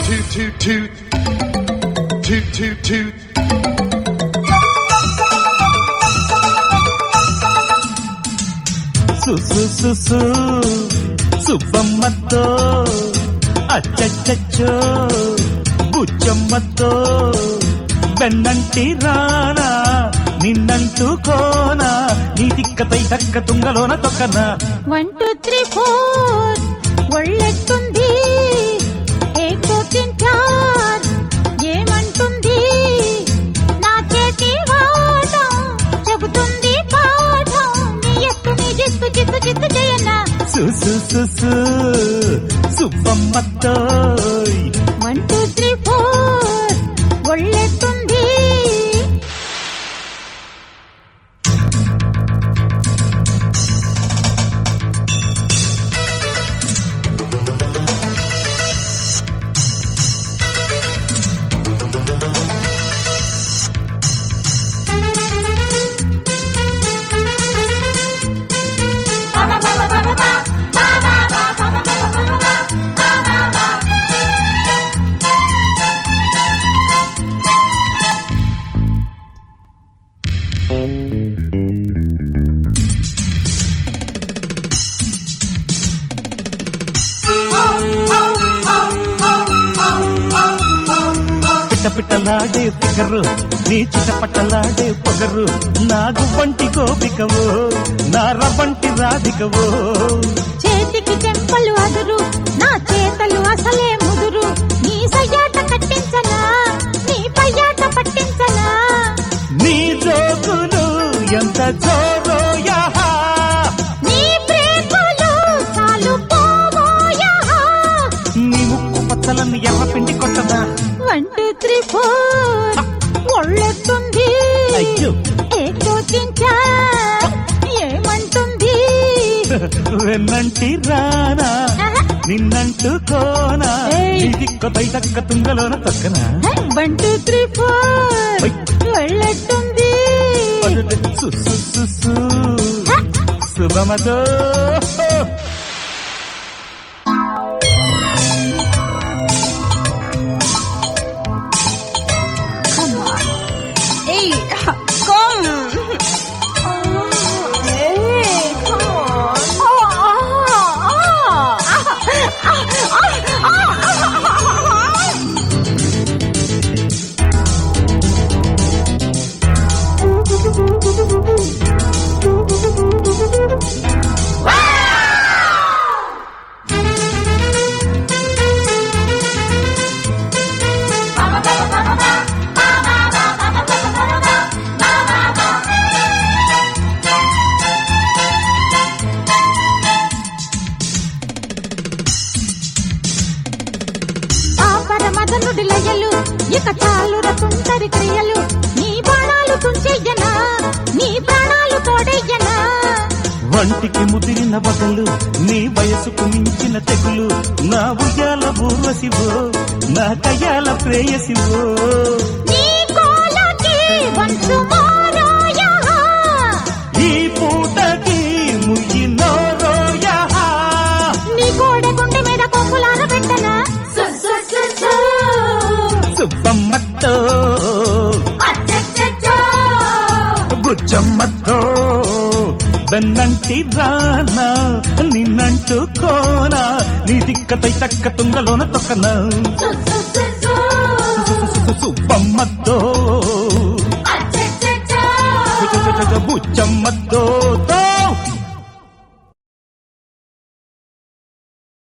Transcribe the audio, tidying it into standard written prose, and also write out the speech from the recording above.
Toot, toot, toot, toot, toot. సుబ్బమ్మతో అచ్చచ్చచ్చో బుచ్చమ్మతో వెన్నంటి రానా నిన్నంటూ కోనా నీ తిక్కతై దక్క తుంగలోన తొక్కనా 1 2 3 4 ఒళ్ళెత్తుంది ఏకో తింటార్ ఏమంటుంది నా చేతి వాటం చెబుతుంది పాఠం నీ ఎత్తు నీ జిత్తు జిత్తు జిత్తు చేయనా సుబ్బమ్మతో 1 2 3 4 ఒళ్ళెత్తుంది పిట్టలాడే ఫిగరు నీ చిటపట్టలాడే పొగరు నాగు వంటి గోపికవో నా రవంటి రాధికవో చేతికి చెంపలు అదురు నా చేతలు అసలే ముదురు నీ సయ్యాట కట్టించనా నీ పయ్యాట పట్టించనా నీ జోకులు ఎంత జోరోయా నీ ప్రేమలు చాలు పోవోయా నీ ముక్కు పచ్చలని ఎర్ర పిండి కొట్టదా 1 2 3 4 ఒళ్ళెత్తుంది అయ్యో ఏకో తింటా ఏమంటుంది వెన్నంటి రానా నిన్నంటూ కోనా ఇది కొత్తై దక్క తుంగలోన తక్కనా 1 2 3 4 ఒళ్ళెత్తుంది శుభమతో లయలు ఇక చాలు రతుంటరి క్రియలు నీ బాణాలు తుంచెయ్యనా నీ ప్రాణాలు తోడెయ్యనా వంటికి ముదిరిన బగలు నీ వయసుకు మించిన తెగులు నా ఉయ్యాల ఊర్వశివో నా కయ్యాల ప్రేయసివో నీ కోలకి వంచు మోరోయా ఈ పూటకి ముయ్యి నోరోయా నీ కోడ గుండె మీద కొంగులాన పెట్టనా సుబ్బమ్మతో బుచ్చమ్మతో వెన్నంటి రానా నిన్నంటూ కోనా నీ దిక్కతై తక్క తుంగలోన తొక్కనా సుబ్బమ్మతో బుచ్చమ్మతో